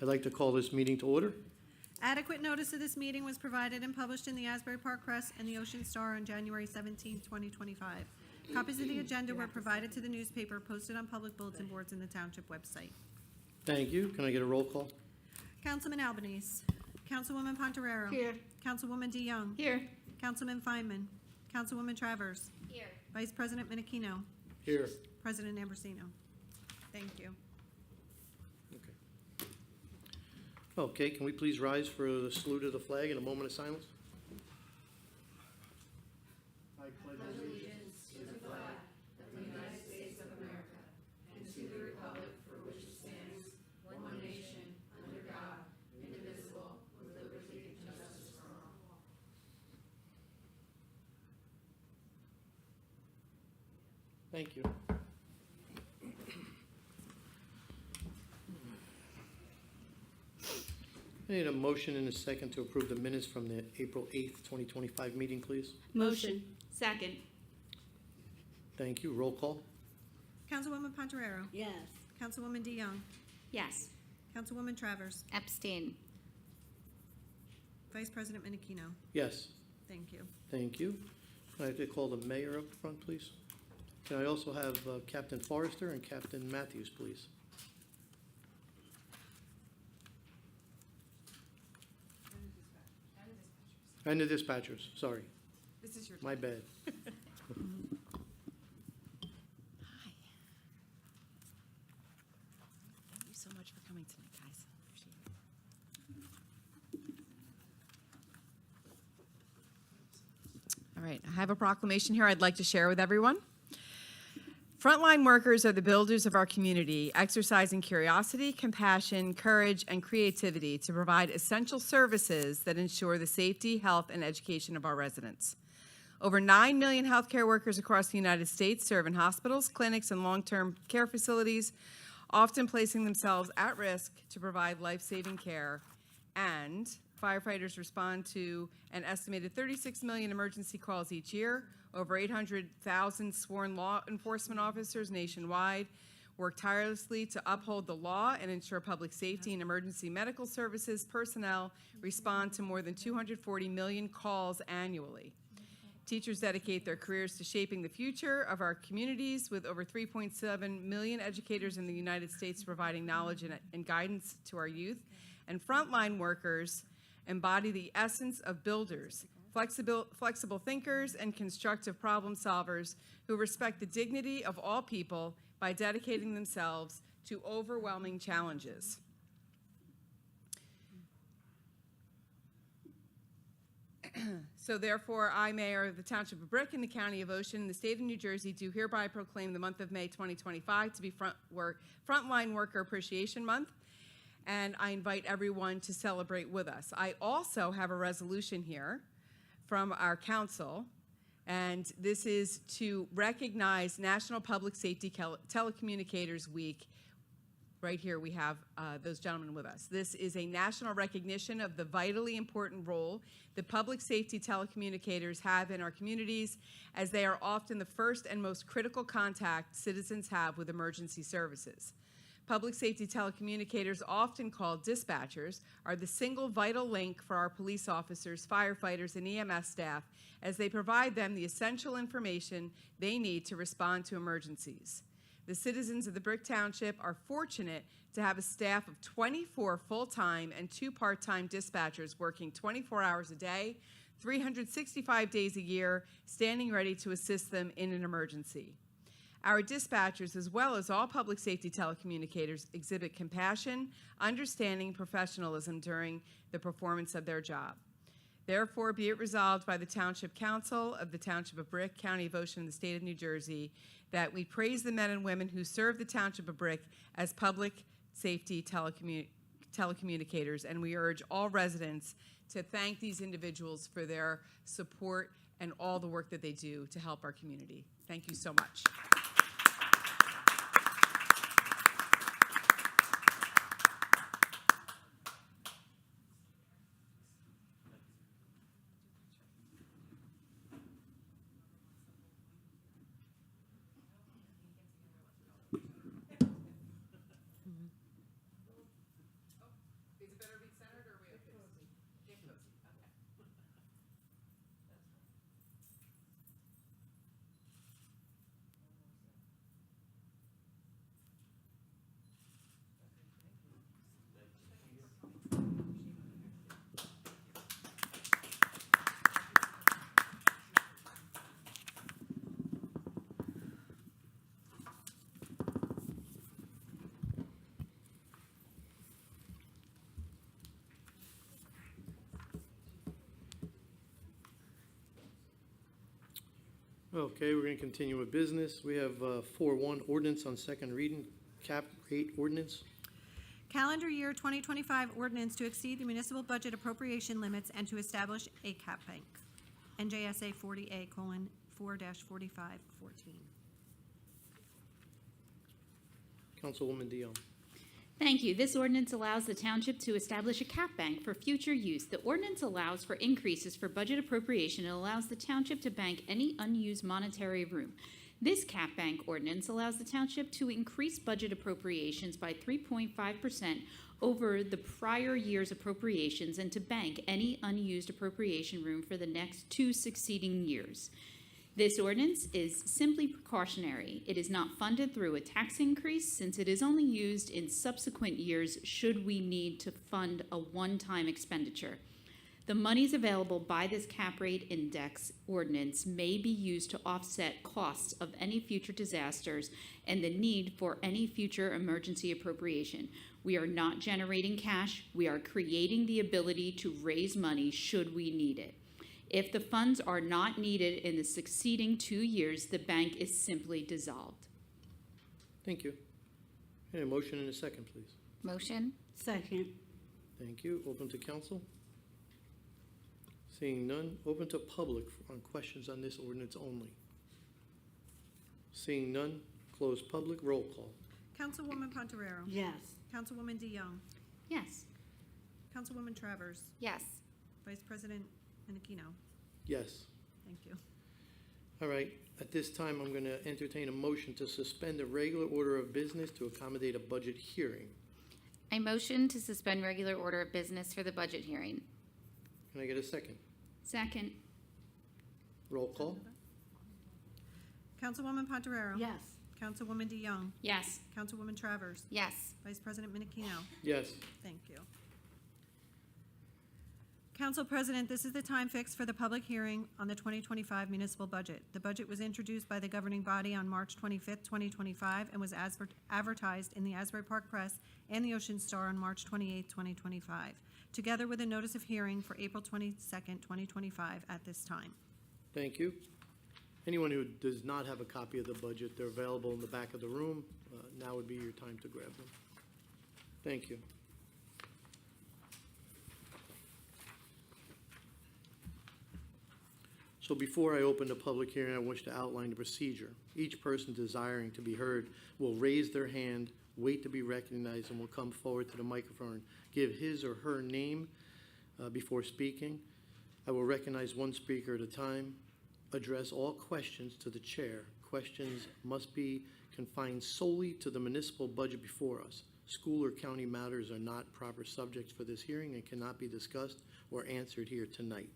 I'd like to call this meeting to order. Adequate notice of this meeting was provided and published in the Asbury Park Press and the Ocean Star on January 17, 2025. Copies of the agenda were provided to the newspaper, posted on public bulletin boards in the Township website. Thank you. Can I get a roll call? Councilman Albanese. Councilwoman Pontorero. Here. Councilwoman DeYoung. Here. Councilman Feynman. Councilwoman Travers. Here. Vice President Menachino. Here. President Ambrosino. Thank you. Okay, can we please rise for the salute of the flag and a moment of silence? I pledge allegiance to the flag of the United States of America and to the republic for which it stands, one nation, under God, indivisible, with liberty and justice for all. Thank you. I need a motion and a second to approve the minutes from the April 8th, 2025 meeting, please. Motion. Second. Thank you. Roll call. Councilwoman Pontorero. Yes. Councilwoman DeYoung. Yes. Councilwoman Travers. Abstain. Vice President Menachino. Yes. Thank you. Thank you. I'd like to call the mayor up front, please. Can I also have Captain Forrester and Captain Matthews, please? And the dispatchers, sorry. This is your My bad. Hi. Thank you so much for coming tonight, guys. Appreciate it. All right, I have a proclamation here I'd like to share with everyone. Frontline workers are the builders of our community, exercising curiosity, compassion, courage, and creativity to provide essential services that ensure the safety, health, and education of our residents. Over 9 million healthcare workers across the United States serve in hospitals, clinics, and long-term care facilities, often placing themselves at risk to provide life-saving care. And firefighters respond to an estimated 36 million emergency calls each year. Over 800,000 sworn law enforcement officers nationwide work tirelessly to uphold the law and ensure public safety and emergency medical services personnel respond to more than 240 million calls annually. Teachers dedicate their careers to shaping the future of our communities, with over 3.7 million educators in the United States providing knowledge and guidance to our youth. And frontline workers embody the essence of builders, flexible thinkers, and constructive problem solvers who respect the dignity of all people by dedicating themselves to overwhelming challenges. So therefore, I, Mayor of the Township of Brick in the County of Ocean in the state of New Jersey, do hereby proclaim the month of May 2025 to be Frontline Worker Appreciation Month, and I invite everyone to celebrate with us. I also have a resolution here from our council, and this is to recognize National Public Safety Telecommunicators Week. Right here we have those gentlemen with us. This is a national recognition of the vitally important role that public safety telecommunicators have in our communities, as they are often the first and most critical contact citizens have with emergency services. Public safety telecommunicators, often called dispatchers, are the single vital link for our police officers, firefighters, and EMS staff, as they provide them the essential information they need to respond to emergencies. The citizens of the Brick Township are fortunate to have a staff of 24 full-time and 2 part-time dispatchers working 24 hours a day, 365 days a year, standing ready to assist them in an emergency. Our dispatchers, as well as all public safety telecommunicators, exhibit compassion, understanding, and professionalism during the performance of their job. Therefore, be it resolved by the Township Council of the Township of Brick, County of Ocean, and the State of New Jersey, that we praise the men and women who serve the Township of Brick as public safety telecommunicators, and we urge all residents to thank these individuals for their support and all the work that they do to help our community. Thank you so much. Okay, we're going to continue with business. We have 4.1 ordinance on second reading, cap rate ordinance. Calendar year 2025 ordinance to exceed the municipal budget appropriation limits and to establish a cap bank. NJSA 40A:4-4514. Councilwoman Dion. Thank you. This ordinance allows the township to establish a cap bank for future use. The ordinance allows for increases for budget appropriation and allows the township to bank any unused monetary room. This cap bank ordinance allows the township to increase budget appropriations by 3.5% over the prior year's appropriations and to bank any unused appropriation room for the next 2 succeeding years. This ordinance is simply precautionary. It is not funded through a tax increase since it is only used in subsequent years should we need to fund a one-time expenditure. The monies available by this cap rate index ordinance may be used to offset costs of any future disasters and the need for any future emergency appropriation. We are not generating cash. We are creating the ability to raise money should we need it. If the funds are not needed in the succeeding 2 years, the bank is simply dissolved. Thank you. Okay, a motion and a second, please. Motion. Second. Thank you. Open to council. Seeing none, open to public on questions on this ordinance only. Seeing none, close public. Roll call. Councilwoman Pontoriero. Yes. Councilwoman DeYoung. Yes. Councilwoman Travers. Yes. Vice President Menachino. Yes. Thank you. All right. At this time, I'm going to entertain a motion to suspend the regular order of business to accommodate a budget hearing. I motion to suspend regular order of business for the budget hearing. Can I get a second? Second. Roll call. Councilwoman Pontoriero. Yes. Councilwoman DeYoung. Yes. Councilwoman Travers. Yes. Vice President Menachino. Yes. Thank you. Council President, this is the time fixed for the public hearing on the 2025 municipal budget. The budget was introduced by the governing body on March 25th, 2025, and was advertised in the Asbury Park Press and the Ocean Star on March 28th, 2025, together with a notice of hearing for April 22nd, 2025 at this time. Thank you. Anyone who does not have a copy of the budget, they're available in the back of the room. Now would be your time to grab them. Thank you. So before I open the public hearing, I wish to outline the procedure. Each person desiring to be heard will raise their hand, wait to be recognized, and will come forward to the microphone, give his or her name before speaking. I will recognize one speaker at a time, address all questions to the chair. Questions must be confined solely to the municipal budget before us. School or county matters are not proper subjects for this hearing and cannot be discussed or answered here tonight.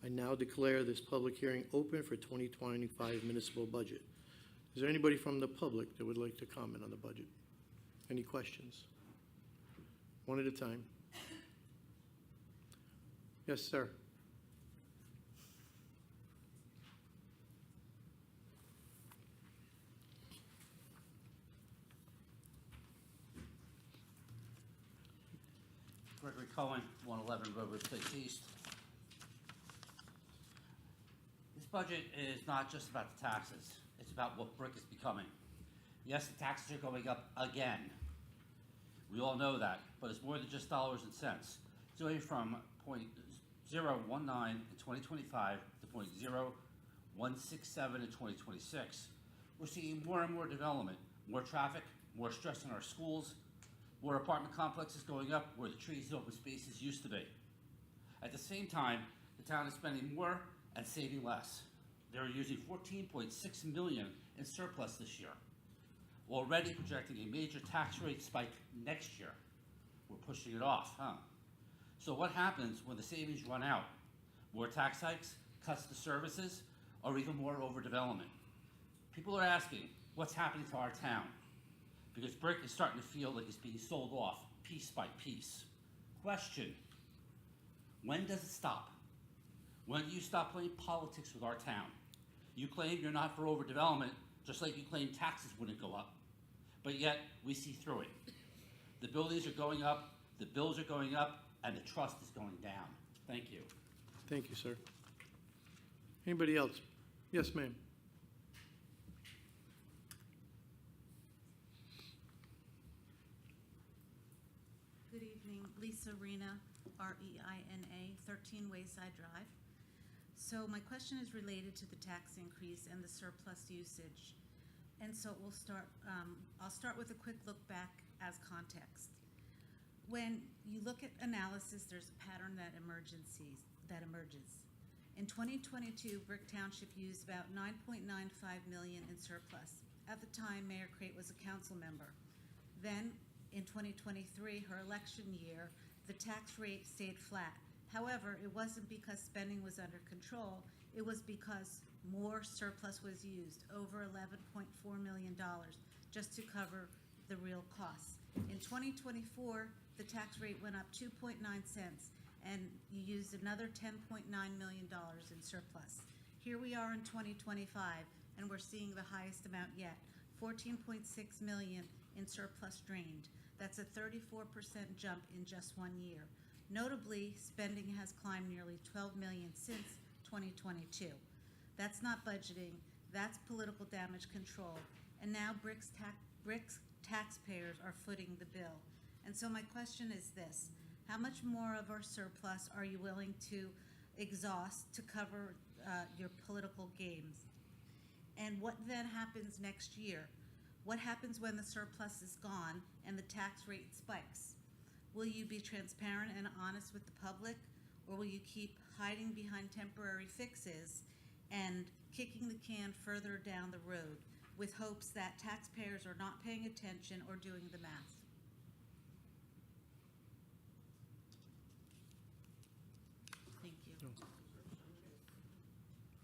I now declare this public hearing open for 2025 municipal budget. Is there anybody from the public that would like to comment on the budget? Any questions? One at a time. Yes, sir. Gregory Cohen, 111 Redwood Place East. This budget is not just about the taxes. It's about what Brick is becoming. Yes, the taxes are going up again. We all know that, but it's more than just dollars and cents. It's going from .019 in 2025 to .0167 in 2026. We're seeing more and more development, more traffic, more stress in our schools, more apartment complexes going up where the trees and open spaces used to be. At the same time, the town is spending more and saving less. They're using $14.6 million in surplus this year, already projecting a major tax rate spike next year. We're pushing it off, huh? So what happens when the savings run out? More tax hikes, cuts to services, or even more overdevelopment? People are asking, what's happening to our town? Because Brick is starting to feel like it's being sold off piece by piece. Question, when does it stop? When do you stop playing politics with our town? You claim you're not for overdevelopment, just like you claim taxes wouldn't go up. But yet, we see through it. The buildings are going up, the bills are going up, and the trust is going down. Thank you. Thank you, sir. Anybody else Yes, ma'am. Good evening, Lisa Rena, R-E-I-N-A, 13 Wayside Drive. So my question is related to the tax increase and the surplus usage. And so I'll start with a quick look back as context. When you look at analysis, there's a pattern that emerges. In 2022, Brick Township used about $9.95 million in surplus. At the time, Mayor Crate was a council member. Then, in 2023, her election year, the tax rate stayed flat. However, it wasn't because spending was under control, it was because more surplus was used, over $11.4 million, just to cover the real costs. In 2024, the tax rate went up 2.9 cents, and you used another $10.9 million in surplus. Here we are in 2025, and we're seeing the highest amount yet, $14.6 million in surplus drained. That's a 34% jump in just 1 year. Notably, spending has climbed nearly $12 million since 2022. That's not budgeting, that's political damage control. And now Brick's taxpayers are footing the bill. And so my question is this: how much more of our surplus are you willing to exhaust to cover your political games? And what then happens next year? What happens when the surplus is gone and the tax rate spikes? Will you be transparent and honest with the public, or will you keep hiding behind temporary fixes and kicking the can further down the road with hopes that taxpayers are not paying attention or doing the math? Thank you.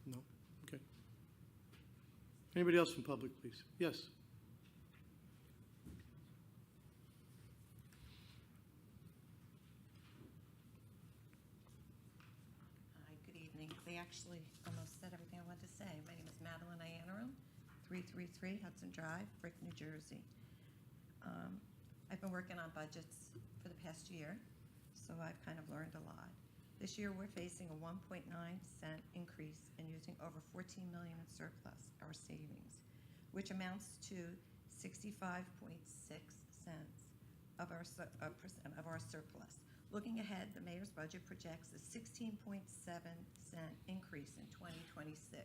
No? Okay. Anybody else from public, please? Yes. Hi, good evening. They actually almost said everything I wanted to say. My name is Madeline Iannarum, 333 Hudson Drive, Brick, New Jersey. I've been working on budgets for the past year, so I've kind of learned a lot. This year, we're facing a 1.9 cent increase and using over 14 million in surplus, our savings, which amounts to 65.6 cents of our percent of our surplus. Looking ahead, the mayor's budget projects a 16.7 cent increase in 2026.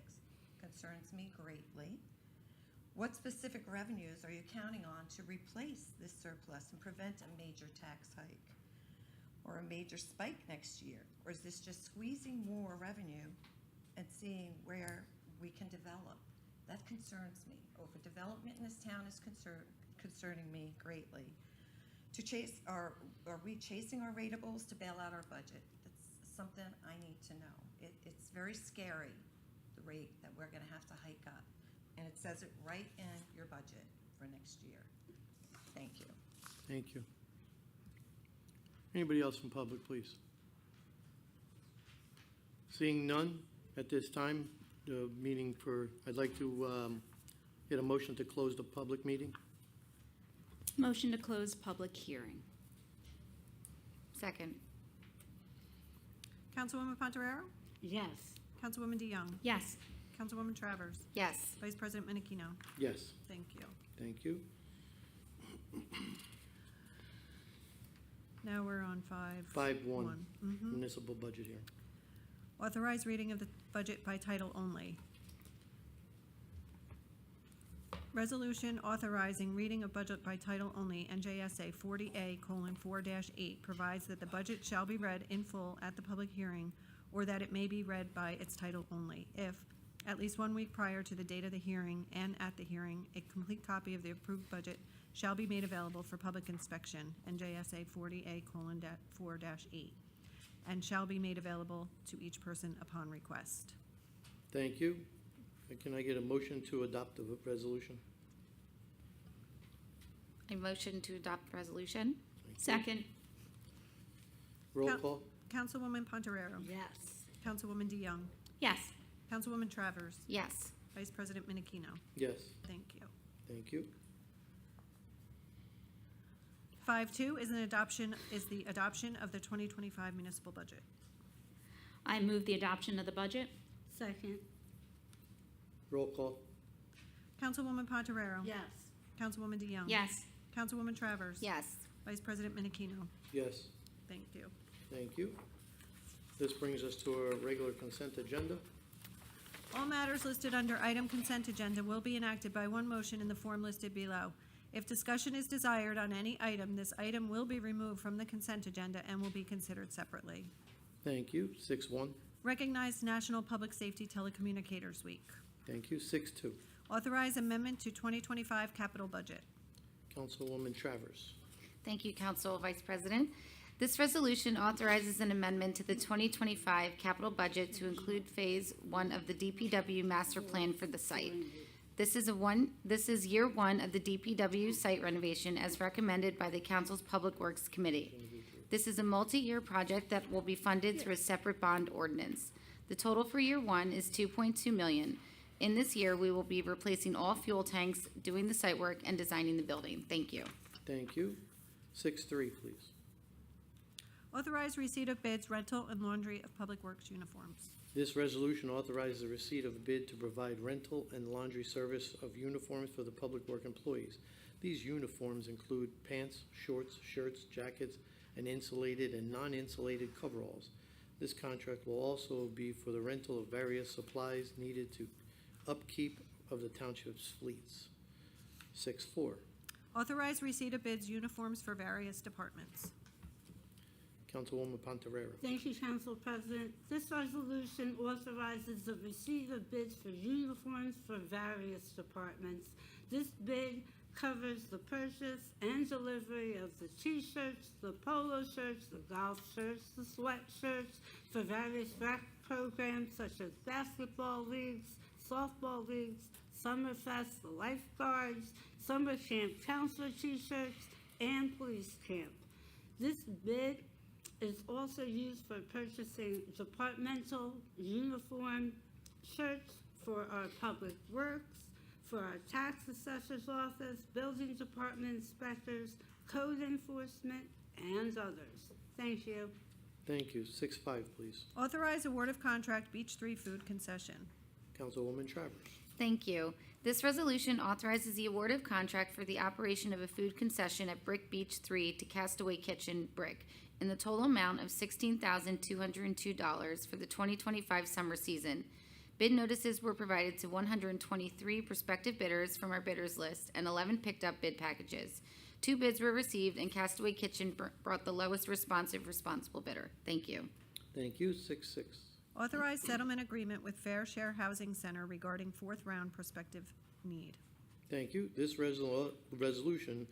Concerns me greatly. What specific revenues are you counting on to replace this surplus and prevent a major tax hike or a major spike next year? Or is this just squeezing more revenue and seeing where we can develop? That concerns me. Overdevelopment in this town is concerning me greatly. Are we chasing our ratables to bail out our budget? That's something I need to know. It's very scary, the rate that we're going to have to hike up. And it says it right in your budget for next year. Thank you. Thank you. Anybody else from public, please? Seeing none at this time, the meeting I'd like to get a motion to close the public meeting. Motion to close public hearing. Second. Councilwoman Pontoriero? Yes. Councilwoman DeYoung? Yes. Councilwoman Travers? Yes. Vice President Menachino? Yes, Thank you. thank you. Now we're on 5.1, Mhm. municipal budget hearing. Authorized reading of the budget by title only. Resolution authorizing reading of budget by title only, NJSA 40A:4-8, provides that the budget shall be read in full at the public hearing, or that it may be read by its title only, if, at least 1 week prior to the date of the hearing and at the hearing, a complete copy of the approved budget shall be made available for public inspection, NJSA 40A:4-8, and shall be made available to each person upon request. Thank you. Can I get a motion to adopt the resolution? A motion to adopt resolution? Thank you. Second. Roll Coun- call? Councilwoman Pontoriero? Yes. Councilwoman DeYoung? Yes. Councilwoman Travers? Yes. Vice President Menachino? Yes, Thank you. thank you. 5.2 is the adoption of the 2025 municipal budget. I move the adoption of the budget. Second. Roll call. Councilwoman Pontoriero. Yes. Councilwoman DeYoung. Yes. Councilwoman Travers. Yes. Vice President Menachino. Yes. Thank you. Thank you. This brings us to our regular consent agenda. All matters listed under item consent agenda will be enacted by one motion in the form listed below. If discussion is desired on any item, this item will be removed from the consent agenda and will be considered separately. Thank you. 6-1. Recognize National Public Safety Telecommunicators Week. Thank you. 6-2. Authorize amendment to 2025 capital budget. Councilwoman Travers. Thank you, Council Vice President. This resolution authorizes an amendment to the 2025 capital budget to include Phase 1 of the DPW master plan for the site. This is year one of the DPW site renovation as recommended by the Council's Public Works Committee. This is a multi-year project that will be funded through a separate bond ordinance. The total for year one is $2.2 million. In this year, we will be replacing all fuel tanks, doing the site work, and designing the building. Thank you. Thank you. 6-3, please. Authorize receipt of bids, rental, and laundry of Public Works uniforms. This resolution authorizes the receipt of a bid to provide rental and laundry service of uniforms for the public work employees. These uniforms include pants, shorts, shirts, jackets, and insulated and non-insulated coveralls. This contract will also be for the rental of various supplies needed to upkeep of the township's fleets. 6-4. Authorize receipt of bids, uniforms for various departments. Councilwoman Pontoriero. Thank you, Council President. This resolution authorizes the receipt of bids for uniforms for various departments. This bid covers the purchase and delivery of the T-shirts, the polo shirts, the golf shirts, the sweatshirts for various rec programs such as basketball leagues, softball leagues, Summerfest, the lifeguards, summer camp counselor T-shirts, and police camp. This bid is also used for purchasing departmental uniform shirts for our public works, for our tax assessor's office, building department inspectors, code enforcement, and others. Thank you. Thank you. 6-5, please. Authorize award of contract Beach 3 food concession. Councilwoman Travers. Thank you. This resolution authorizes the award of contract for the operation of a food concession at Brick Beach 3 to Castaway Kitchen Brick in the total amount of $16,202 for the 2025 summer season. Bid notices were provided to 123 prospective bidders from our bidders list and 11 picked up bid packages. 2 bids were received and Castaway Kitchen brought the lowest responsible bidder. Thank you. Thank you. 6-6. Authorize settlement agreement with Fair Share Housing Center regarding fourth round prospective need. Thank you. This resolution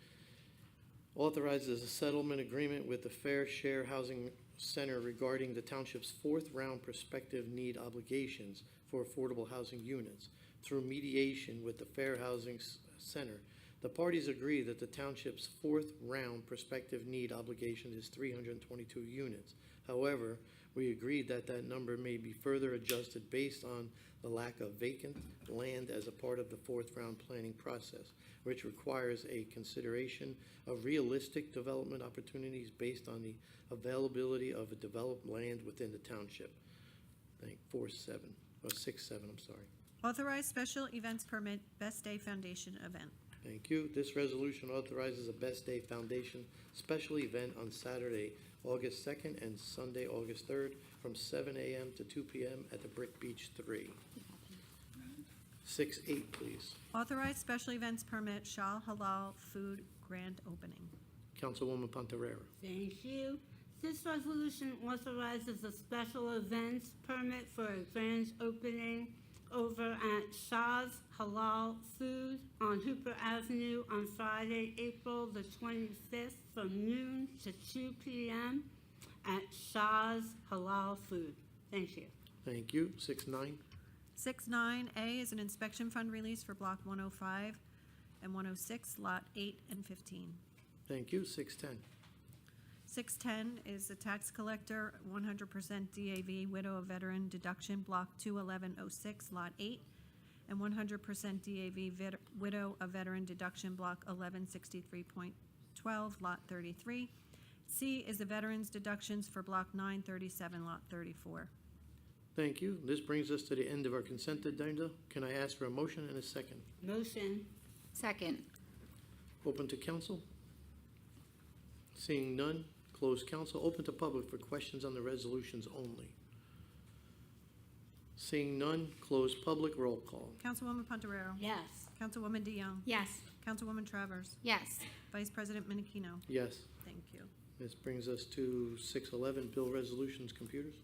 authorizes a settlement agreement with the Fair Share Housing Center regarding the township's fourth round prospective need obligations for affordable housing units through mediation with the Fair Housing Center. The parties agree that the township's fourth round prospective need obligation is 322 units. However, we agreed that that number may be further adjusted based on the lack of vacant land as a part of the fourth round planning process, which requires a consideration of realistic development opportunities based on the availability of a developed land within the township. I think 6-7, I'm sorry. Authorize special events permit Best Day Foundation event. Thank you. This resolution authorizes a Best Day Foundation special event on Saturday, August 2nd and Sunday, August 3rd from 7 a.m. to 2 p.m. at the Brick Beach 3. 6-8, please. Authorize special events permit Shal Halal Food grand opening. Councilwoman Pontoriero. Thank you. This resolution authorizes a special events permit for a grand opening over at Shaw's Halal Food on Hooper Avenue on Friday, April the 25th from noon to 2 p.m. at Shaw's Halal Food. Thank you. Thank you. 6-9. 6-9A is an inspection fund release for Block 105 and 106, Lot 8 and 15. Thank you. 6-10. 610 is the tax collector, 100% DAV widow of veteran deduction, Block 21106, Lot 8, and 100% DAV widow of veteran deduction, Block 1163.12, Lot 33. C is the veterans deductions for Block 937, Lot 34. Thank you. This brings us to the end of our consent agenda. Can I ask for a motion and a second? Motion. Second. Open to council? Seeing none, close council. Open to public for questions on the resolutions only. Seeing none, close public. Roll call. Councilwoman Pontoriero. Yes. Councilwoman DeYoung. Yes. Councilwoman Travers. Yes. Vice President Menachino. Yes. Thank you. This brings us to 611, bill resolutions, computers.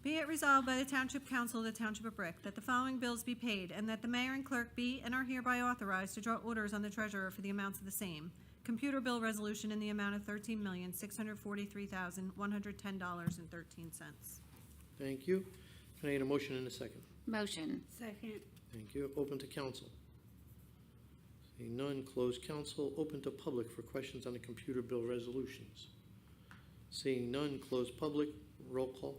Be it resolved by the Township Council of the Township of Brick that the following bills be paid, and that the mayor and clerk be and are hereby authorized to draw orders on the treasurer for the amounts of the same. Computer bill resolution in the amount of $13,643,110.13. Thank you. Can I get a motion and a second? Motion. Second. Thank you. Open to council. Seeing none, close council. Open to public for questions on the computer bill resolutions. Seeing none, close public. Roll call.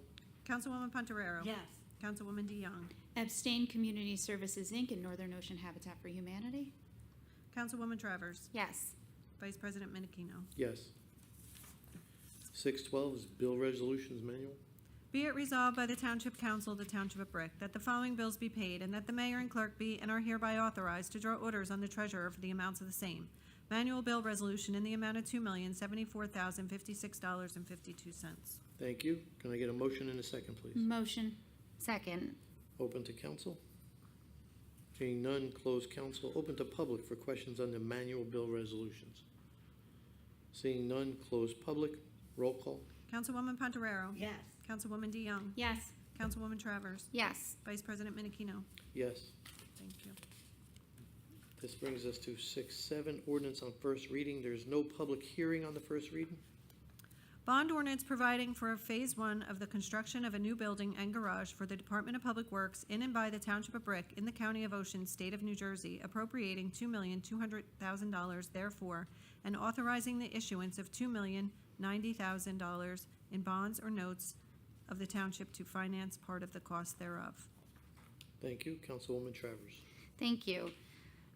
Councilwoman Pontoriero. Yes. Councilwoman DeYoung. Abstain Community Services, Inc. and Northern Ocean Habitat for Humanity. Councilwoman Travers. Yes. Vice President Menachino. Yes. 612 is bill resolutions manual. Be it resolved by the Township Council of the Township of Brick that the following bills be paid, and that the mayor and clerk be and are hereby authorized to draw orders on the treasurer for the amounts of the same. Manual bill resolution in the amount of $2,074,056.52. Thank you. Can I get a motion and a second, please? Motion. Second. Open to council. Seeing none, close council. Open to public for questions on the manual bill resolutions. Seeing none, close public. Roll call. Councilwoman Pontoriero. Yes. Councilwoman DeYoung. Yes. Councilwoman Travers. Yes. Vice President Menachino. Yes. Thank you. This brings us to 6-7, ordinance on first reading. There's no public hearing on the first reading. Bond ordinance providing for Phase 1 of the construction of a new building and garage for the Department of Public Works in and by the Township of Brick in the County of Ocean, State of New Jersey, appropriating $2,200,000 therefore, and authorizing the issuance of $2,090,000 in bonds or notes of the township to finance part of the cost thereof. Thank you. Councilwoman Travers. Thank you.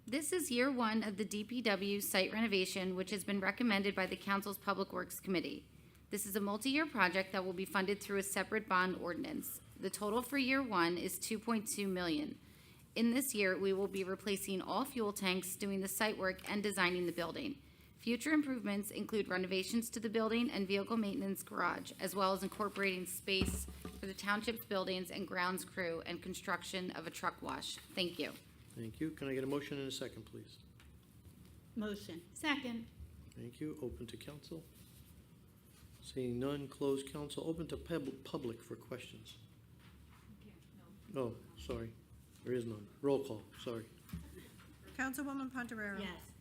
This is year one of the DPW site renovation, which has been recommended by the Council's Public Works Committee. This is a multi-year project that will be funded through a separate bond ordinance. The total for year one is $2.2 million. In this year, we will be replacing all fuel tanks, doing the site work, and designing the building. Future improvements include renovations to the building and vehicle maintenance garage, as well as incorporating space for the township's buildings and grounds crew and construction of a truck wash. Thank you. Thank you. Can I get a motion and a second, please? Motion. Second. Thank you. Open to council. Seeing none, close council. Open to public for questions. Oh, sorry. There is none. Roll call. Sorry. Councilwoman Pontoriero. Yes.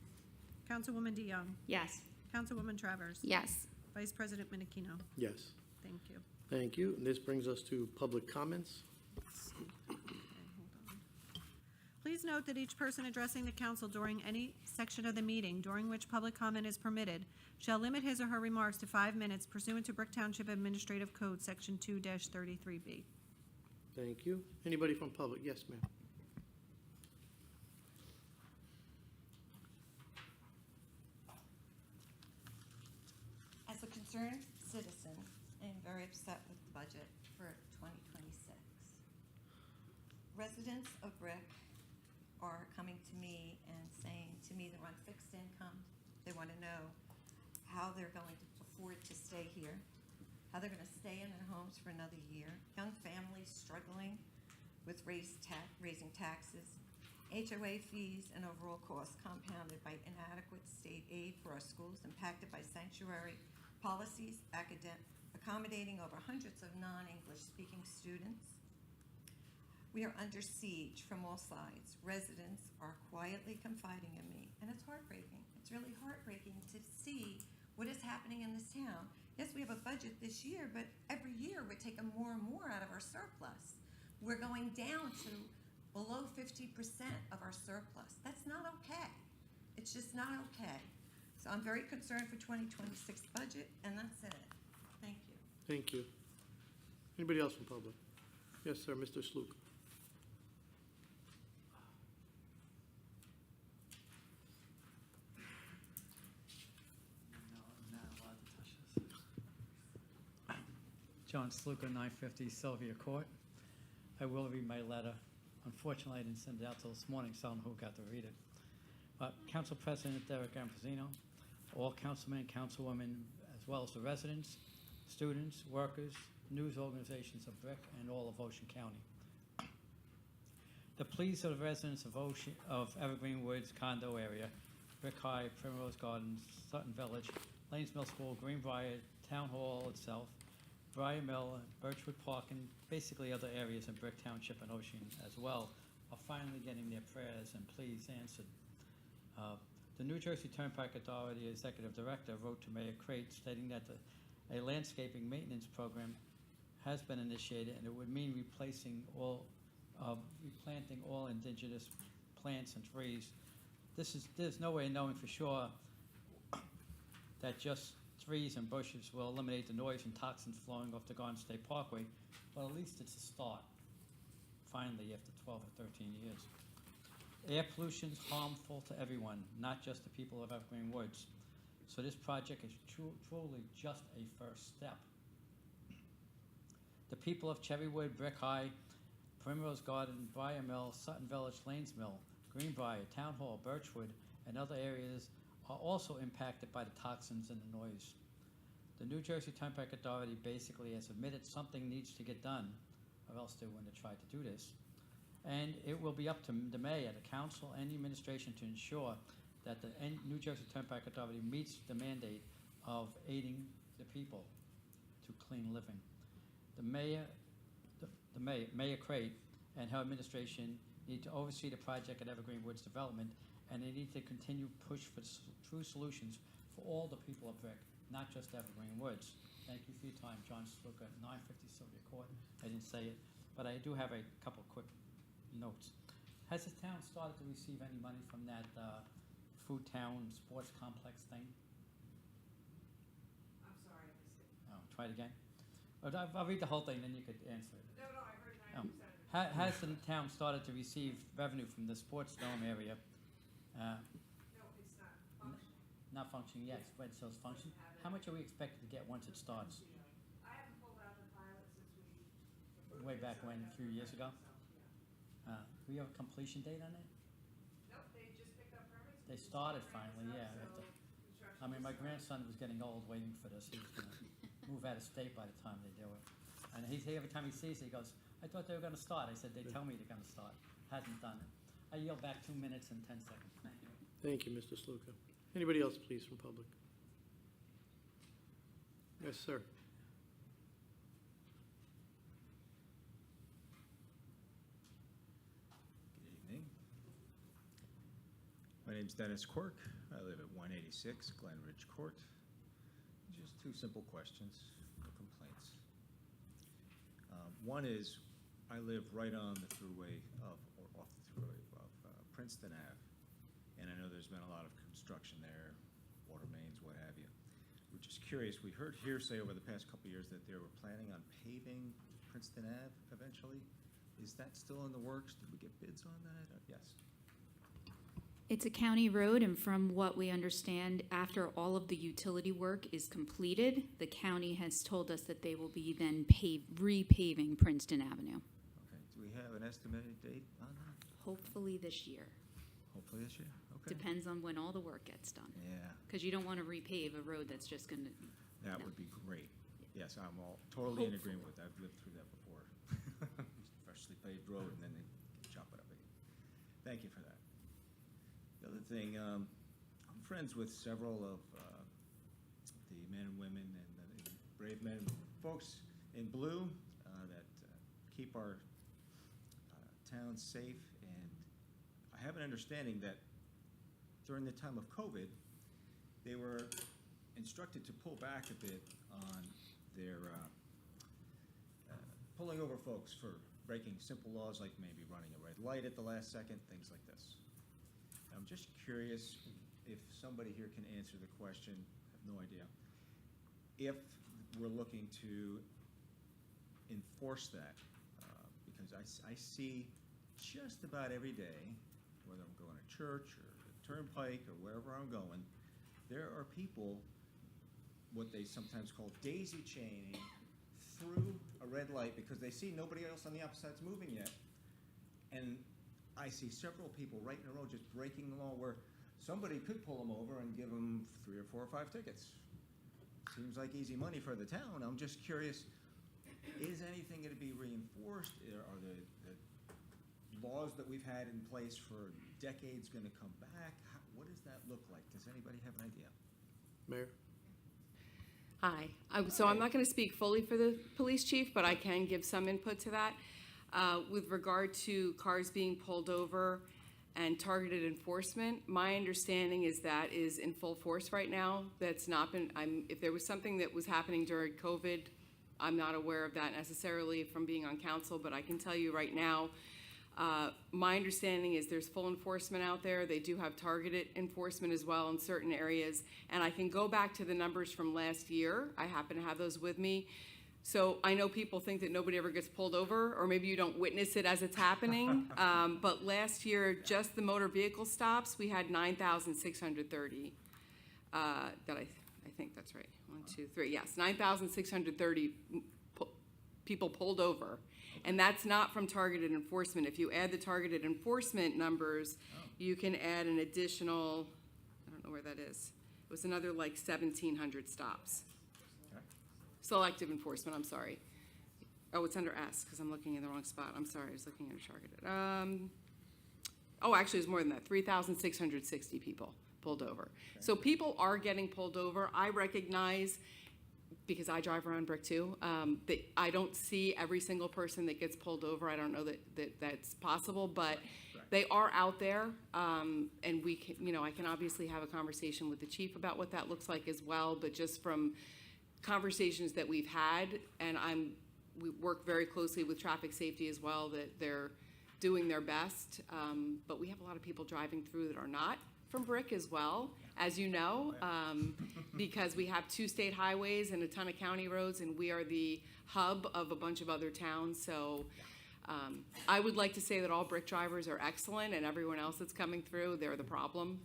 Councilwoman DeYoung. Yes. Councilwoman Travers. Yes. Vice President Menachino. Yes. Thank you. Thank you. And this brings us to public comments. Please note that each person addressing the council during any section of the meeting during which public comment is permitted shall limit his or her remarks to 5 minutes pursuant to Brick Township Administrative Code, Section 2-33B. Thank you. Anybody from public? Yes, ma'am. As a concerned citizen, I am very upset with the budget for 2026. Residents of Brick are coming to me and saying to me they're on fixed income. They want to know how they're going to afford to stay here, how they're going to stay in their homes for another year. Young families struggling with raising taxes, HOA fees, and overall costs compounded by inadequate state aid for our schools, impacted by sanctuary policies, accommodating over hundreds of non-English speaking students. We are under siege from all sides. Residents are quietly confiding in me, and it's heartbreaking. It's really heartbreaking to see what is happening in this town. Yes, we have a budget this year, but every year we're taking more and more out of our surplus. We're going down to below 50% of our surplus. That's not okay. It's just not okay. So I'm very concerned for 2026 budget, and that's it. Thank you. Thank you. Anybody else from public? Yes, sir. Mr. Slook. John Sluka, 950 Sylvia Court. I will read my letter. Unfortunately, I didn't send it out till this morning, so I don't know who got to read it. Council President Derek Ambrosino, all councilmen and councilwomen, as well as the residents, students, workers, news organizations of Brick, and all of Ocean County. The pleas of the residents of Evergreen Woods condo area, Brick High, Primrose Gardens, Sutton Village, Lanes Mill School, Greenbrier, Town Hall itself, Briar Mill, Birchwood Park, and basically other areas in Brick Township and Ocean as well, are finally getting their prayers and pleas answered. The New Jersey Turnpike Authority Executive Director wrote to Mayor Crate stating that a landscaping maintenance program has been initiated, and it would mean replanting all indigenous plants and trees. There's no way of knowing for sure that just trees and bushes will eliminate the noise and toxins flowing off the Garden State Parkway, but at least it's a start, finally, after 12 or 13 years. Air pollution is harmful to everyone, not just the people of Evergreen Woods. So this project is truly just a first step. The people of Cherrywood, Brick High, Primrose Garden, Briar Mill, Sutton Village, Lanes Mill, Greenbrier, Town Hall, Birchwood, and other areas are also impacted by the toxins and the noise. The New Jersey Turnpike Authority basically has admitted something needs to get done, or else they wouldn't have tried to do this. And it will be up to the mayor, the council, and the administration to ensure that the New Jersey Turnpike Authority meets the mandate of aiding the people to clean living. Mayor Crate and her administration need to oversee the project at Evergreen Woods Development, and they need to continue push for true solutions for all the people of Brick, not just Evergreen Woods. Thank you for your time, John Sluka, 950 Sylvia Court. I didn't say it, but I do have a couple quick notes. Has the town started to receive any money from that Food Town Sports Complex thing? I'm sorry, I missed it. Oh, try it again. I'll read the whole thing, then you could answer it. No, I heard 90% of it. Has the town started to receive revenue from the sports dome area? No, it's not functioning. Not functioning yet, but so it's functioning. How much are we expected to get once it starts? I haven't pulled out the pilot since we. Way back when, a few years ago? So, Do we have a completion date on it? Nope, they just picked up permits. They We just started picked up finally, permits yeah. up, so I mean, my construction grandson was getting old waiting for this. He was gonna move out of state by the time they do it. And every time he sees it, he goes, I thought they were gonna start. I said, they tell me they're gonna start. Hasn't done it. I yield back 2 minutes and 10 seconds. Thank you. Thank you, Mr. Sluka. Anybody else, please, from public? Yes, sir. Good evening. My name's Dennis Quirk. I live at 186 Glen Ridge Court. Just two simple questions, no complaints. One is, I live right on the thruway or off the thruway of Princeton Ave, and I know there's been a lot of construction there, water mains, what have you. We're just curious, we heard hearsay over the past couple of years that they were planning on paving Princeton Ave eventually. Is that still in the works? Did we get bids on that? Yes. It's a county road, and from what we understand, after all of the utility work is completed, the county has told us that they will be then repaving Princeton Avenue, Okay. Do we have an estimated date on that? hopefully this year. Hopefully this year? Okay. Depends on when all the work gets done. Yeah, Because you don't want to repave a road that's just going to, that No. would be great. Yes, I'm all totally in Hopefully. agreement with that. I've lived through that before. Freshly paved road and then they chop it up again. Thank you for that. The other thing, I'm friends with several of the men and women and the brave men and folks in blue that keep our town safe. And I have an understanding that during the time of COVID, they were instructed to pull back a bit on their pulling over folks for breaking simple laws like maybe running a red light at the last second, things like this. I'm just curious if somebody here can answer the question, I have no idea, if we're looking to enforce that, because I see just about every day, whether I'm going to church or the turnpike or wherever I'm going, there are people, what they sometimes call daisy chaining through a red light because they see nobody else on the opposite side's moving yet. And I see several people right in a row just breaking the law where somebody could pull them over and give them 3 or 4 or 5 tickets. Seems like easy money for the town. I'm just curious, is anything going to be reinforced? Are the laws that we've had in place for decades going to come back? What does that look like? Does anybody have an idea? Mayor? Hi. So I'm not going to speak fully for the police chief, but I can give some input to that. With regard to cars being pulled over and targeted enforcement, my understanding is that is in full force right now. That's not been, if there was something that was happening during COVID, I'm not aware of that necessarily from being on council, but I can tell you right now, my understanding is there's full enforcement out there. They do have targeted enforcement as well in certain areas. And I can go back to the numbers from last year. I happen to have those with me. So I know people think that nobody ever gets pulled over, or maybe you don't witness it as it's happening. But last year, just the motor vehicle stops, we had 9,630. I think that's right. 1, 2, 3. Yes, 9,630 people pulled over. And that's not from targeted enforcement. If you add the targeted enforcement numbers, you can add an additional, I don't know where that is. It was another like 1,700 stops. Okay. Selective enforcement, I'm sorry. Oh, it's under S, because I'm looking in the wrong spot. I'm sorry, I was looking at targeted. Actually, it's more than that, 3,660 people pulled over. So people are getting pulled over. I recognize, because I drive around Brick too, that I don't see every single person that gets pulled over. I don't know that's possible, but they are out there, and we can, I can obviously have a conversation with the chief about what that looks like as well, but just from conversations that we've had, and we work very closely with traffic safety as well, that they're doing their best, but we have a lot of people driving through that are not from Brick as well, as you know, because we have 2 state highways and a ton of county roads, and we are the hub of a bunch of other towns. So I would like to say that all Brick drivers are excellent, and everyone else that's coming through, they're the problem.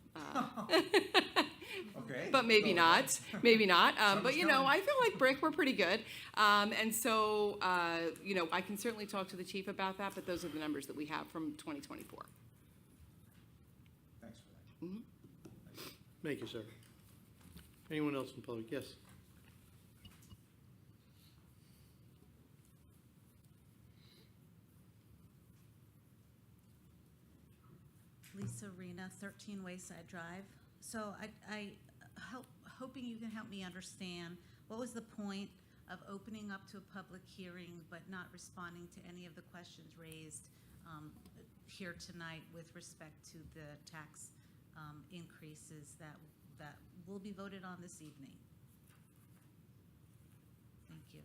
Okay. But maybe not, maybe not. But Something's I feel like Brick, we're pretty good. And so, I can certainly talk to the chief about that, but those are the numbers that we have from 2024. Thanks for that. Thank you, sir. Anyone else in public? Yes. Lisa Rena, 13 Wayside Drive. So hoping you can help me understand, what was the point of opening up to a public hearing but not responding to any of the questions raised here tonight with respect to the tax increases that will be voted on this evening? Thank you.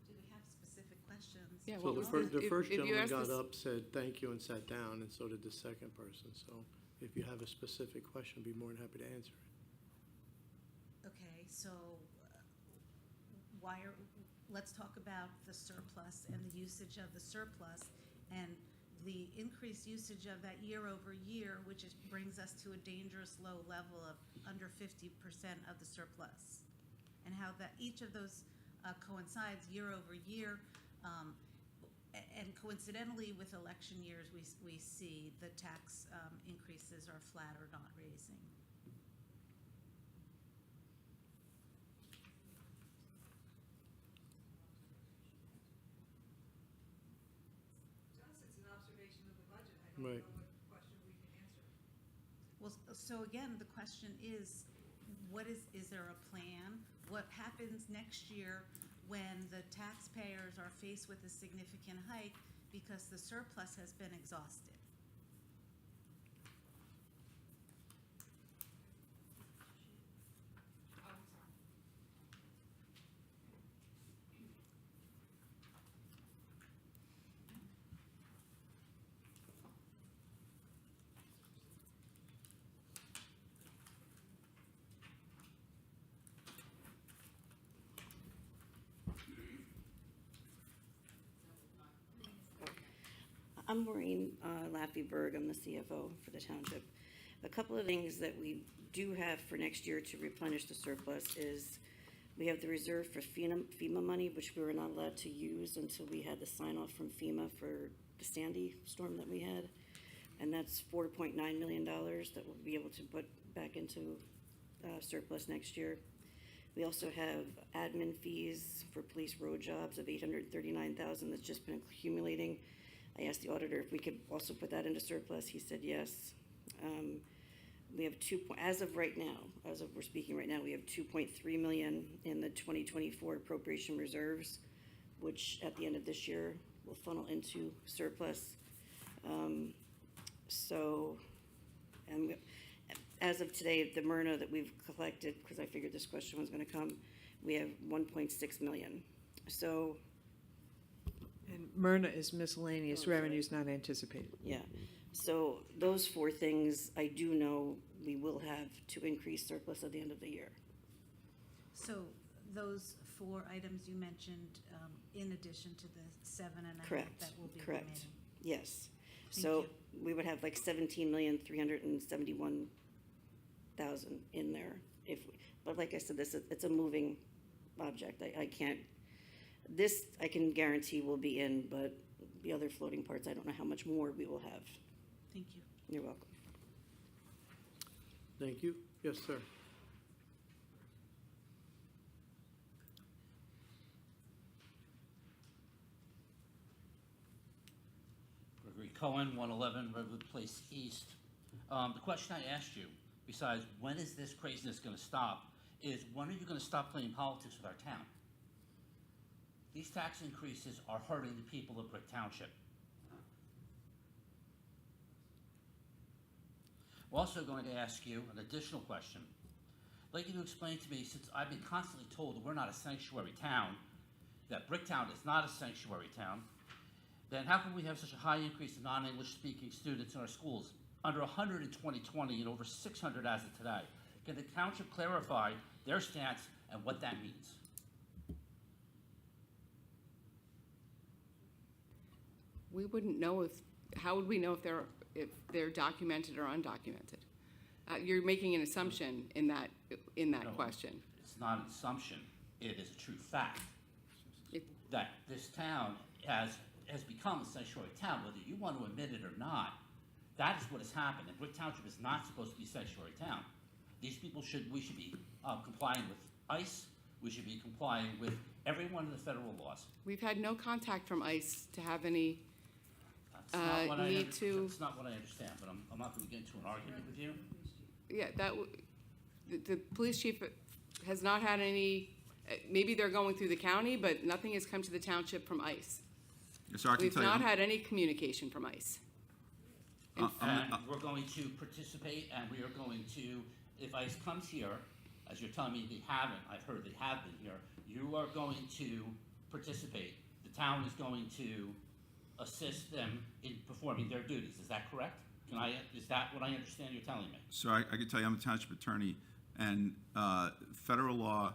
Do we have specific questions? Yeah, So what was the first if you gentleman asked got this- up, said thank you, and sat down, and so did the second person. So if you have a specific question, I'd be more than happy to answer it. Okay, so let's talk about the surplus and the usage of the surplus and the increased usage of that year over year, which brings us to a dangerous low level of under 50% of the surplus. And how that each of those coincides year over year. And coincidentally, with election years, we see the tax increases are flat or not raising. Right. Well, so again, the question is there a plan? What happens next year when the taxpayers are faced with a significant hike because the surplus has been exhausted? I'm Maureen Laffey-Berg. I'm the CFO for the township. A couple of things that we do have for next year to replenish the surplus is We have the reserve for FEMA money, which we were not allowed to use until we had the sign-off from FEMA for the Sandy storm that we had. And that's $4.9 million that we'll be able to put back into surplus next year. We also have admin fees for police road jobs of $839,000 that's just been accumulating. I asked the auditor if we could also put that into surplus. He said yes. We have as of right now, as of we're speaking right now, we have 2.3 million in the 2024 appropriation reserves, which at the end of this year will funnel into surplus. And as of today, the Myrna that we've collected, because I figured this question was going to come, we have 1.6 million. So, And Myrna is miscellaneous Oh, sorry. revenues not anticipated. yeah. So those four things, I do know we will have to increase surplus at the end of the year. So those 4 items you mentioned, in addition to the 7.5 Correct, that will be correct. remaining? Yes. Thank So you. we would have like 17,371,000 in there but like I said, it's a moving object. I can't, this I can guarantee will be in, but the other floating parts, I don't know how much more we will have. Thank you. You're welcome. Thank you. Yes, sir. Gregory Cohen, 111 Redwood Place East. The question I asked you, besides when is this craziness going to stop, is when are you going to stop playing politics with our town? These tax increases are hurting the people of Brick Township. I'm also going to ask you an additional question. I'd like you to explain to me, since I've been constantly told that we're not a sanctuary town, that Bricktown is not a sanctuary town, then how can we have such a high increase in non-English speaking students in our schools? Under 100 in 2020 and over 600 as of today. Can the township clarify their stance and what that means? We wouldn't know how would we know if they're documented or undocumented? You're making an assumption in that No, question. It's not an assumption. It is a true fact that this town has become a sanctuary town, whether you want to admit it or not. That is what has happened. And Brick Township is not supposed to be a sanctuary town. We should be complying with ICE. We should be complying with every one of the federal laws. We've had no contact from ICE to have any That's not what need to. That's not what I understand, but I'm not going to get into an argument with you. Yeah, the police chief has not had any. Maybe they're going through the county, but nothing has come to the township from ICE. Yes, sir, I can We've tell you. not had any communication from ICE. And we're going to participate, and we are going to, if ICE comes here, as you're telling me they haven't, I've heard they have been here, you are going to participate. The town is going to assist them in performing their duties. Is that correct? Is that what I understand you're telling me? So I can tell you, I'm a township attorney, and federal law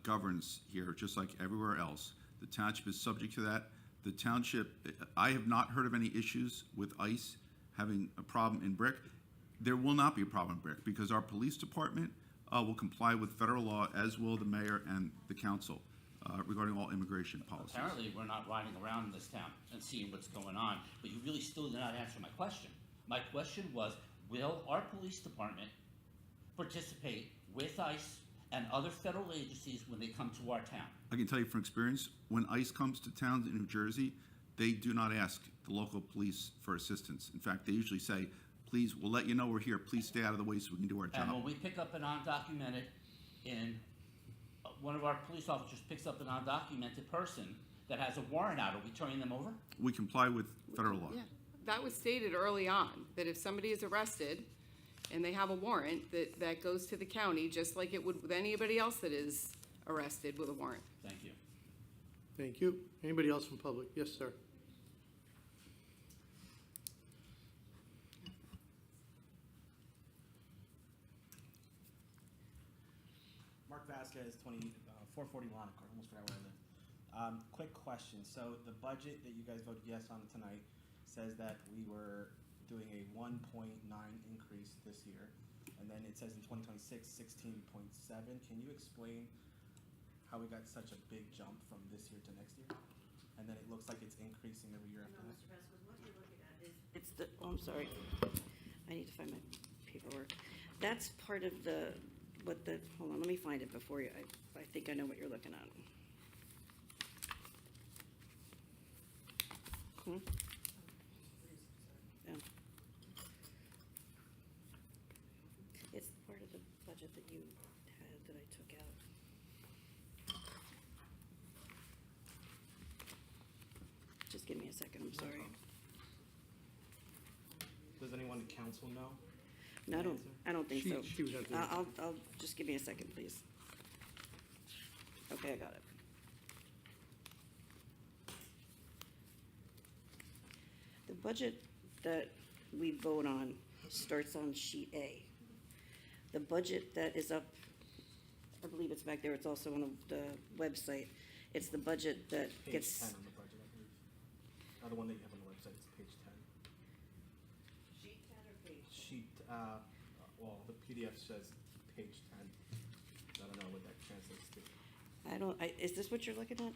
governs here, just like everywhere else. The township is subject to that. The township, I have not heard of any issues with ICE having a problem in Brick. There will not be a problem in Brick, because our police department will comply with federal law, as will the mayor and the council regarding all immigration policies. Apparently, we're not riding around in this town and seeing what's going on, but you really still did not answer my question. My question was, will our police department participate with ICE and other federal agencies when they come to our town? I can tell you from experience, when ICE comes to towns in New Jersey, they do not ask the local police for assistance. In fact, they usually say, please, we'll let you know we're here. Please stay out of the way so we can do our And when job. we pick up an undocumented, one of our police officers picks up an undocumented person that has a warrant out, are we turning them over? We comply with federal law. Yeah, that was stated early on, that if somebody is arrested and they have a warrant, that goes to the county, just like it would with anybody else that is arrested with a warrant. Thank you. Thank you. Anybody else from public? Yes, sir. Mark Vasquez, 440 Lonicourt, almost forgot where I live. Quick question. So the budget that you guys voted yes on tonight says that we were doing a 1.9 increase this year, and then it says in 2026, 16.7. Can you explain how we got such a big jump from this year to next year? And then it looks like it's increasing every year after that? Mr. Vasquez, what you're looking at is. It's the, oh, I'm sorry. I need to find my paperwork. That's part of the, hold on, let me find it before you, I think I know what you're looking at. Yeah. It's part of the budget that you had that I took out. Just give me a second, I'm sorry. Does anyone in council know? No, I don't think so. She was at the- I'll, just give me a second, please. Okay, I got it. The budget that we vote on starts on sheet A. The budget that is up, I believe it's back there, it's also on the website. It's the budget that Page gets. 10 on the budget, I believe. The one that you have on the website, it's page 10. Sheet 10 or page? Sheet, well, the PDF says page 10. I don't know what that translates to. Is this what you're looking at?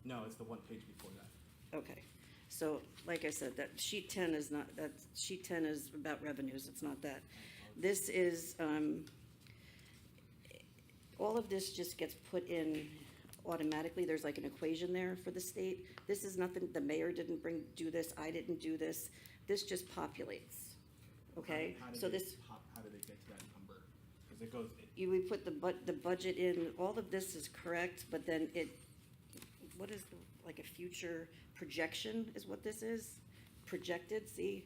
No, it's the one page before that. Okay, so, like I said, that sheet 10 is not, sheet 10 is about revenues, it's not that. This is, all of this just gets put in automatically, there's like an equation there for the state. This is nothing, the mayor didn't do this, I didn't do this, this just populates, okay? How did So they this, how did they get to that number? Because it goes, we put the budget in, all of this is correct, but then what is like a future projection is what this is? Projected, see?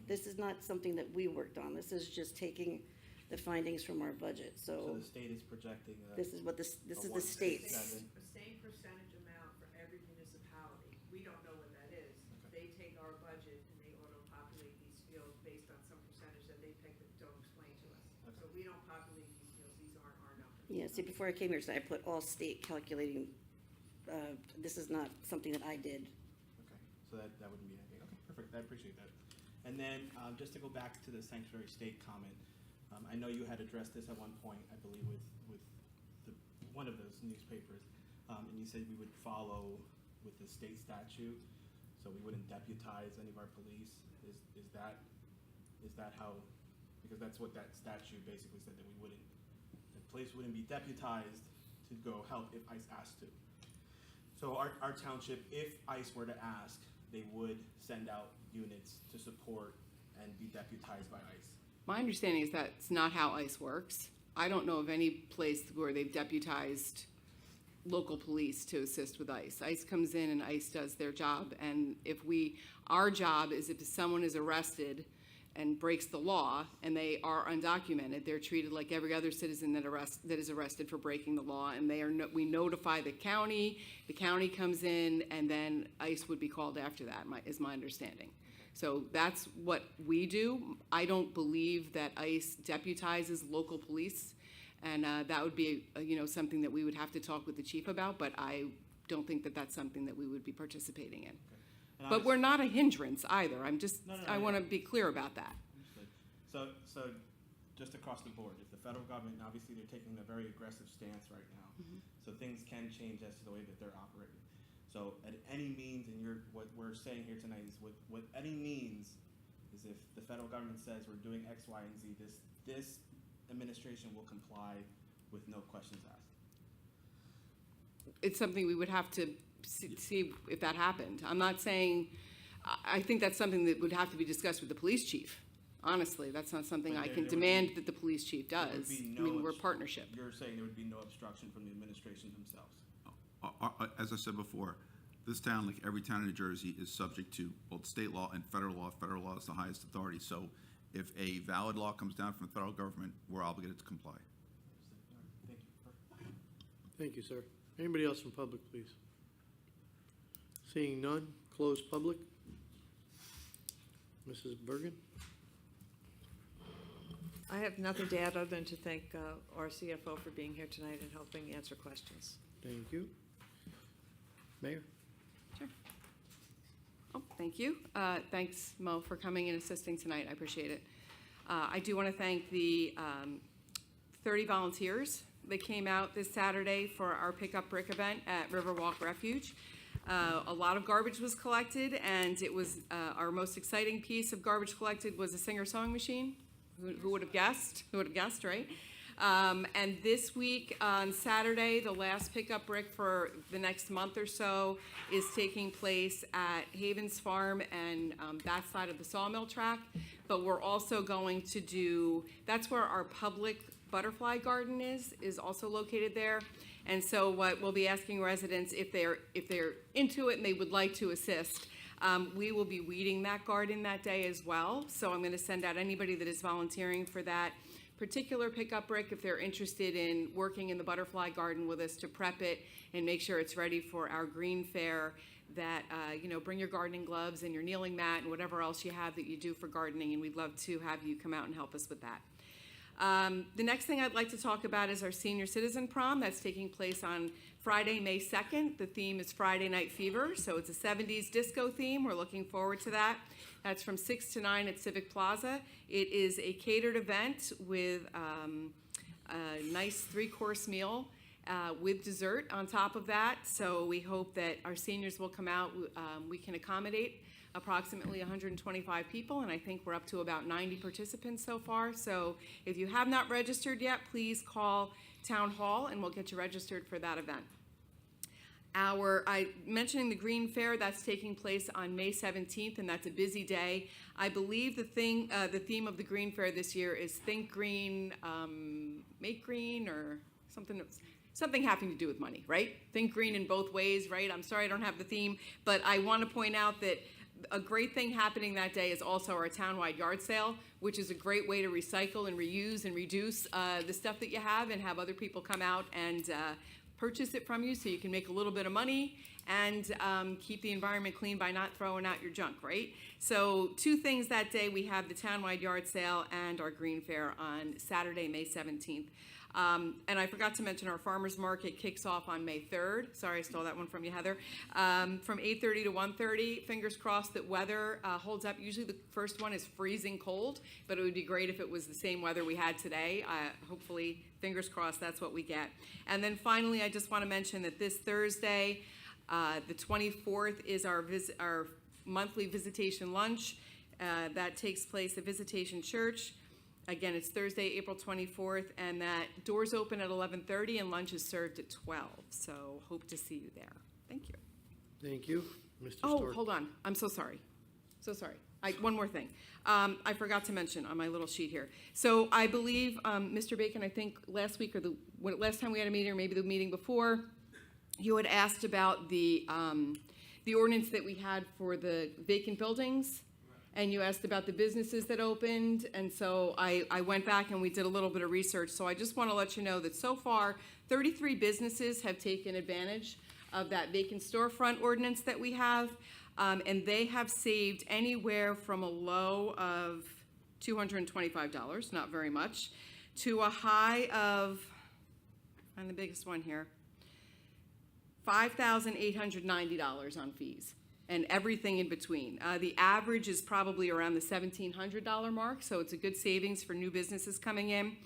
This is not something that we worked on, this is just taking the findings from our budget, so so the state is projecting this is what this is the 1.67. state's. The same percentage amount for every municipality. We don't know what that is. They take our budget and they auto-populate these fields based on some percentage that they pick that don't explain to us. So we don't populate these fields, these aren't our numbers. Yeah, see, before I came here, so I put all state calculating, this is not something that I did. Okay, so that wouldn't be anything. Okay, perfect, I appreciate that. And then, just to go back to the sanctuary state comment, I know you had addressed this at one point, I believe, with one of those newspapers, and you said we would follow with the state statute, so we wouldn't deputize any of our police. Is that how? Because that's what that statute basically said, that the police wouldn't be deputized to go help if ICE asked to. So our township, if ICE were to ask, they would send out units to support and be deputized by ICE. My understanding is that's not how ICE works. I don't know of any place where they've deputized local police to assist with ICE. ICE comes in and ICE does their job, and our job is if someone is arrested and breaks the law and they are undocumented, they're treated like every other citizen that is arrested for breaking the law, and we notify the county comes in, and then ICE would be called after that, is my understanding. So that's what we do. I don't believe that ICE deputizes local police, and that would be, something that we would have to talk with the chief about, but I don't think that that's something that we would be participating in. Okay. But we're not a hindrance either. I want to yeah. be clear about that. Understood. So just across the board, if the federal government, obviously they're taking a very aggressive stance right now, so things can change as to the way that they're operating. So at any means, and what we're saying here tonight is what any means is if the federal government says we're doing X, Y, and Z, this administration will comply with no questions asked. It's something we would have to see if that happened. I'm not saying, I think that's something that would have to be discussed with the police chief. Honestly, that's not something I can demand that the police chief does. We're a partnership. You're saying there would be no obstruction from the administration themselves? As I said before, this town, like every town in New Jersey, is subject to both state law and federal law. Federal law is the highest authority. So if a valid law comes down from the federal government, we're obligated to comply. Thank you. Thank you, sir. Anybody else from public, please? Seeing none, close public. Mrs. Bergen? I have nothing to add other than to thank our CFO for being here tonight and helping answer questions. Thank you. Mayor? Sure. Oh, thank you. Thanks, Mo, for coming and assisting tonight. I appreciate it. I do want to thank the 30 volunteers. They came out this Saturday for our Pick Up Brick event at Riverwalk Refuge. A lot of garbage was collected, and it was our most exciting piece of garbage collected was a Singer sewing machine. Who would have guessed? Who would have guessed, right? And this week on Saturday, the last pickup brick for the next month or so is taking place at Havens Farm and that side of the sawmill track. But we're also going to do, that's where our public butterfly garden is also located there. And so what we'll be asking residents, if they're into it and they would like to assist, we will be weeding that garden that day as well. So I'm going to send out anybody that is volunteering for that particular pickup brick, if they're interested in working in the butterfly garden with us to prep it and make sure it's ready for our green fair, that, bring your gardening gloves and your kneeling mat and whatever else you have that you do for gardening, and we'd love to have you come out and help us with that. The next thing I'd like to talk about is our senior citizen prom that's taking place on Friday, May 2nd. The theme is Friday Night Fever, so it's a 70s disco theme. We're looking forward to that. That's from 6 to 9 at Civic Plaza. It is a catered event with a nice 3-course meal with dessert on top of that. So we hope that our seniors will come out. We can accommodate approximately 125 people, and I think we're up to about 90 participants so far. So if you have not registered yet, please call Town Hall and we'll get you registered for that event. Mentioning the Green Fair, that's taking place on May 17th, and that's a busy day. I believe the theme of the Green Fair this year is Think Green, Make Green, or something having to do with money, right? Think green in both ways, right? I'm sorry I don't have the theme, but I want to point out that a great thing happening that day is also our townwide yard sale, which is a great way to recycle and reuse and reduce the stuff that you have and have other people come out and purchase it from you so you can make a little bit of money and keep the environment clean by not throwing out your junk, right? So 2 things that day. We have the townwide yard sale and our green fair on Saturday, May 17th. And I forgot to mention our farmers market kicks off on May 3rd. Sorry, I stole that one from you, Heather. From 8:30 to 1:30. Fingers crossed that weather holds up. Usually the first one is freezing cold, but it would be great if it was the same weather we had today. Hopefully, fingers crossed, that's what we get. And then finally, I just want to mention that this Thursday, the 24th, is our monthly visitation lunch. That takes place at Visitation Church. Again, it's Thursday, April 24th, and that doors open at 11:30 and lunch is served at 12. So hope to see you there. Thank you. Thank you. Mr. Oh, Stark. hold on. I'm so sorry. So sorry. One more thing. I forgot to mention on my little sheet here. So I believe, Mr. Bacon, I think last week or last time we had a meeting, or maybe the meeting before, you had asked about the ordinance that we had for the vacant buildings. And you asked about the businesses that opened, and so I went back and we did a little bit of research. So I just want to let you know that so far, 33 businesses have taken advantage of that vacant storefront ordinance that we have, and they have saved anywhere from a low of $225, not very much, to a high of, and the biggest one here, $5,890 on fees. And everything in between. The average is probably around the $1,700 mark, so it's a good savings for new businesses coming in.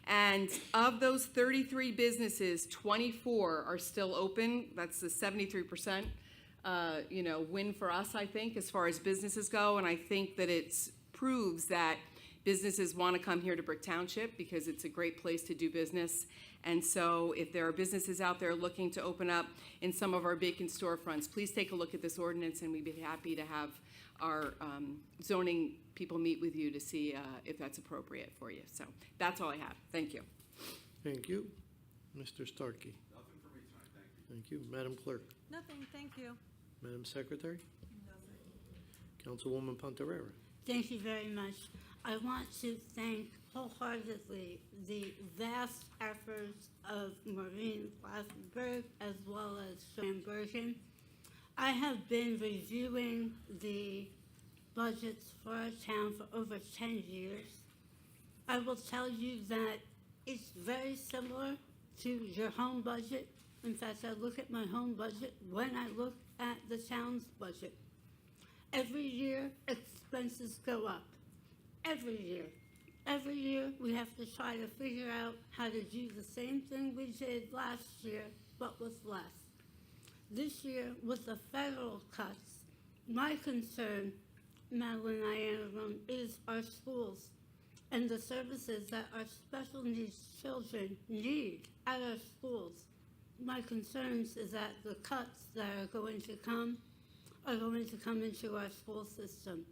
And of those 33 businesses, 24 are still open. That's a 73%, win for us, I think, as far as businesses go. And I think that it proves that businesses want to come here to Brick Township because it's a great place to do business. And so if there are businesses out there looking to open up in some of our vacant storefronts, please take a look at this ordinance, and we'd be happy to have our zoning people meet with you to see if that's appropriate for you. So that's all I have. Thank you. Thank you. Mr. Starkey. Nothing for me tonight, thank you. Thank you. Madam Clerk. Nothing, thank you. Madam Secretary. Councilwoman Pontarera. Thank you very much. I want to thank wholeheartedly the vast efforts of Maureen Glassberg as well as Sam Bergen. I have been reviewing the budgets for our town for over 10 years. I will tell you that it's very similar to your home budget. In fact, I look at my home budget when I look at the town's budget. Every year, expenses go up. Every year. Every year, we have to try to figure out how to do the same thing we did last year, but with less. This year, with the federal cuts, my concern, Madeline Iannarone, is our schools and the services that our special needs children need at our schools. My concerns is that the cuts that are going to come into our school system.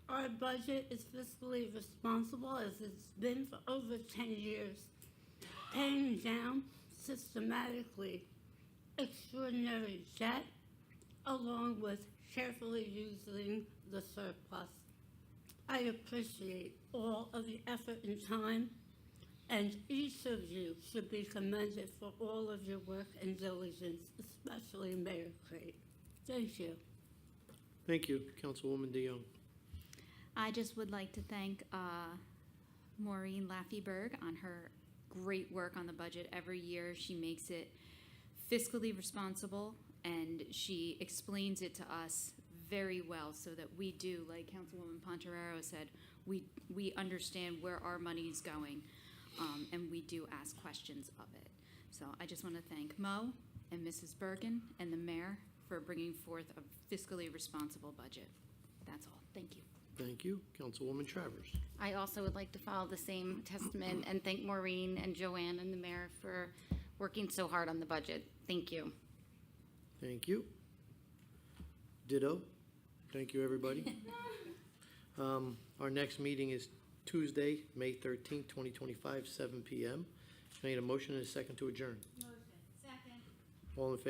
Our budget is fiscally responsible as it's been for over 10 years, paying down systematically extraordinary debt along with carefully using the surplus. I appreciate all of the effort and time, and each of you should be commended for all of your work and diligence, especially Mayor Crate. Thank you. Thank you, Councilwoman DeYoung. I just would like to thank Maureen Laffeyberg on her great work on the budget. Every year she makes it fiscally responsible, and she explains it to us very well so that we do, like Councilwoman Pontorero said, we understand where our money's going, and we do ask questions of it. So I just want to thank Mo and Mrs. Bergen and the mayor for bringing forth a fiscally responsible budget. That's all. Thank you. Thank you, Councilwoman Travers. I also would like to follow the same testament and thank Maureen and Joanne and the mayor for working so hard on the budget. Thank you. Thank you. Ditto. Thank you, everybody. Our next meeting is Tuesday, May 13th, 2025, 7 p.m. Can I get a motion and a second to adjourn? Motion. Second. All in favor?